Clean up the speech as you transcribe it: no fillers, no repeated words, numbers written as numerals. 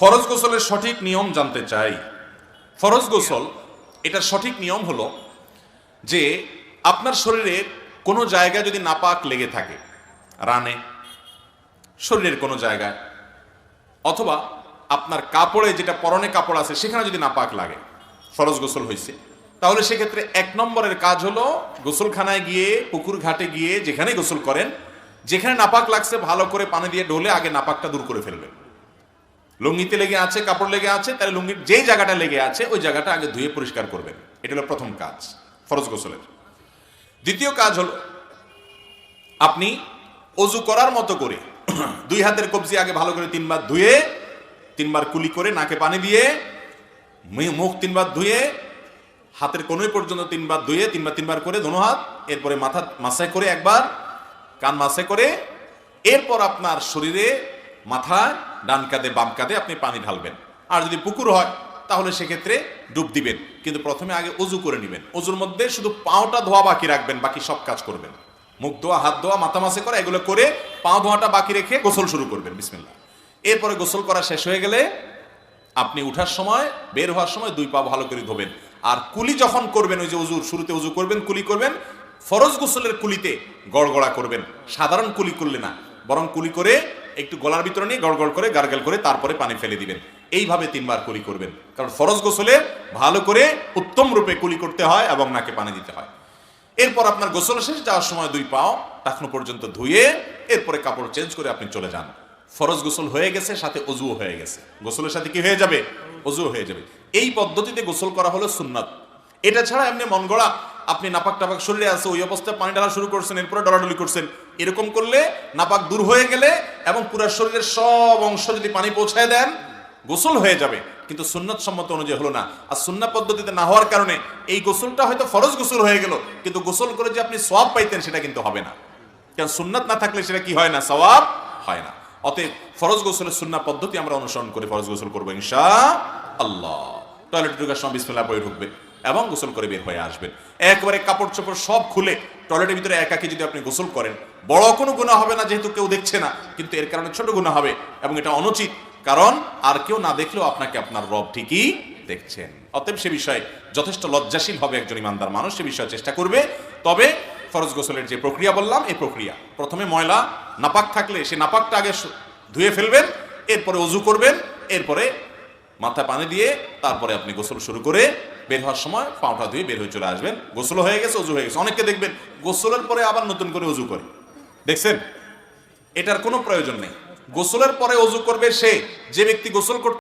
ফরজ গোসলের সঠিক নিয়ম জানতে চাই। ফরজ গোসল এটার সঠিক নিয়ম হলো যে আপনার শরীরের কোনো জায়গায় যদি নাপাক লেগে থাকে, রানে, শরীরের কোনো জায়গায়, অথবা আপনার কাপড়ে, যেটা পরনে কাপড় আছে সেখানে যদি নাপাক লাগে, ফরজ গোসল হয়েছে, তাহলে সেক্ষেত্রে 1 নম্বরের কাজ হলো গোসলখানায় গিয়ে, পুকুর ঘাটে গিয়ে, যেখানে গোসল করেন, যেখানে নাপাক লাগছে ভালো করে পানি দিয়ে ঢোলে আগে নাপাকটা দূর করে ফেলবেন। লুঙ্গিতে লেগে আছে, কাপড় লেগে আছে, তাহলে লুঙ্গির যেই জায়গাটা লেগে আছে ওই জায়গাটা আগে ধুয়ে পরিষ্কার করবেন। এটা হলো প্রথম কাজ ফরজ গোসলের। দ্বিতীয় কাজ হলো আপনি অজু করার মতো করে 2 হাতের কবজি আগে ভালো করে 3 বার ধুয়ে, 3 বার কুলি করে, নাকে পানি দিয়ে, মুখ 3 বার ধুয়ে, হাতের কোনোই পর্যন্ত 3 বার ধুয়ে, 3 বার করে দোনো হাত, এরপরে মাথা মাসায় করে একবার, কান মাসায় করে, এরপর আপনার শরীরে, মাথায়, ডান কাঁধে, বাম কাঁধে আপনি পানি ঢালবেন। আর যদি পুকুর হয় তাহলে সেক্ষেত্রে ডুব দিবেন, কিন্তু প্রথমে আগে অজু করে নেবেন। অজুর মধ্যে শুধু পাওটা ধোয়া বাকি রাখবেন, বাকি সব কাজ করবেন। মুখ ধোয়া, হাত ধোয়া, মাথা মাসে করা, এগুলো করে পাও ধোয়াটা বাকি রেখে গোসল শুরু করবেন। বিসমিল্লাহ। এরপরে গোসল করা শেষ হয়ে গেলে আপনি উঠার সময়, বের হওয়ার সময় 2 পা ভালো করে ধোবেন। আর কুলি যখন করবেন, ওই যে অজুর শুরুতে অজু করবেন, কুলি করবেন, ফরজ গোসলের কুলিতে গড়গড়া করবেন। সাধারণ কুলি করলে না, বরং কুলি করে একটু গলার ভিতরে নিয়ে গড়গড় করে গার্গেল করে তারপরে পানি ফেলে দিবেন। এইভাবে 3 বার কুলি করবেন, কারণ ফরজ গোসলে ভালো করে উত্তম রূপে কুলি করতে হয় এবং নাকে পানি দিতে হয়। এরপর আপনার গোসল শেষ, যাওয়ার সময় 2 পাও টাকনো পর্যন্ত ধুয়ে এরপরে কাপড় চেঞ্জ করে আপনি চলে যান। ফরজ গোসল হয়ে গেছে, সাথে অজুও হয়ে গেছে। গোসলের সাথে কি হয়ে যাবে? অজুও হয়ে যাবে। এই পদ্ধতিতে গোসল করা হলো সুন্নাত। এটা ছাড়া এমনি মন গড়া আপনি নাপাক টাপাক শরীরে আছে, ওই অবস্থায় পানি ঢালা শুরু করছেন, এরপরে ডলাডলি করছেন, এরকম করলে নাপাক দূর হয়ে গেলে এবং পুরো শরীরের সব অংশ যদি পানি পৌঁছায় দেন, গোসল হয়ে যাবে, কিন্তু সুন্নাত সম্মত অনুযায়ী হলো না। আর সুন্নাত পদ্ধতিতে না হওয়ার কারণে এই গোসলটা হয়তো ফরজ গোসল হয়ে গেল, কিন্তু গোসল করে যে আপনি সওয়াব পাইতেন সেটা কিন্তু হবে না, কারণ সুন্নাত না থাকলে সেটা কি হয় না? সওয়াব হয় না। অতএব ফরজ গোসলের সুন্নাত পদ্ধতি আমরা অনুসরণ করে ফরজ গোসল করবো ইনশাআল্লাহ। টয়লেটে ঢোকার সময় বিসমিল্লাহ পড়ে ঢুকবে এবং গোসল করে বের হয়ে আসবেন। একবারে কাপড় চোপড় সব খুলে টয়লেটের ভিতরে একাকি যদি আপনি গোসল করেন, বড় কোনো গুনাহ হবে না, যেহেতু কেউ দেখছে না, কিন্তু এর কারণে ছোট গুনাহ হবে এবং এটা অনুচিত, কারণ আর কেউ না দেখলেও আপনাকে আপনার রব ঠিকই দেখছেন। অতএব সে বিষয়ে যথেষ্ট লজ্জাশীল হবে একজন ইমানদার মানুষ, সে বিষয়ে চেষ্টা করবে। তবে ফরজ গোসলের যে প্রক্রিয়া বললাম, এই প্রক্রিয়া প্রথমে ময়লা নাপাক থাকলে সে নাপাকটা আগে ধুয়ে ফেলবেন, এরপরে অজু করবেন, এরপরে মাথা পানি দিয়ে তারপরে আপনি গোসল শুরু করে বের হওয়ার সময় পাউটা ধুয়ে বের হয়ে চলে আসবেন। গোসল হয়ে গেছে, অজু হয়ে গেছে। অনেককে দেখবেন গোসলের পরে আবার নতুন করে অজু করে, দেখছেন? এটার কোনো প্রয়োজন নেই। গোসলের পরে অজু করবে সে যে ব্যক্তি গোসল করতে